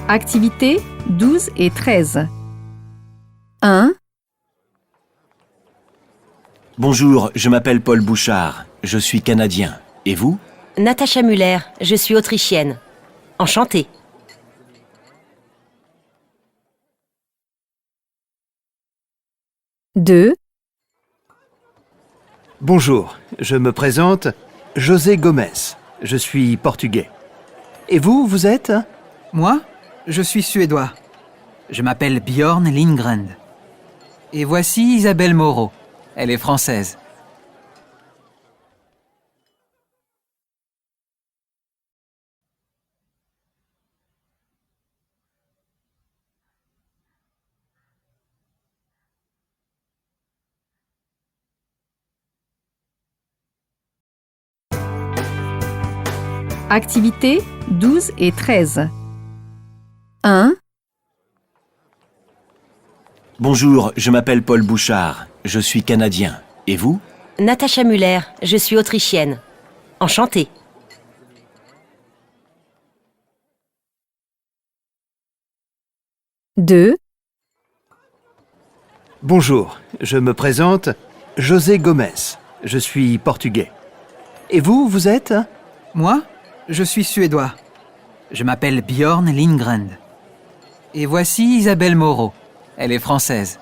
Activités 12 et 13. 1. Bonjour, je m'appelle Paul Bouchard. Je suis canadien. Et vous? Natacha Müller, je suis autrichienne. Enchantée. 2. Bonjour, je me présente José Gomez. Je suis portugais. Et vous, vous êtes? Moi, je suis suédois. Je m'appelle Björn Lindgren. Et voici Isabelle Moreau. Elle est française. Activités 12 et 13. 1. Bonjour, je m'appelle Paul Bouchard. Je suis canadien. Et vous? Natacha Müller, je suis autrichienne. Enchantée. 2. Bonjour, je me présente José Gomez. Je suis portugais. Et vous, vous êtes? Moi, je suis suédois. Je m'appelle Björn Lindgren. Et voici Isabelle Moreau. Elle est française.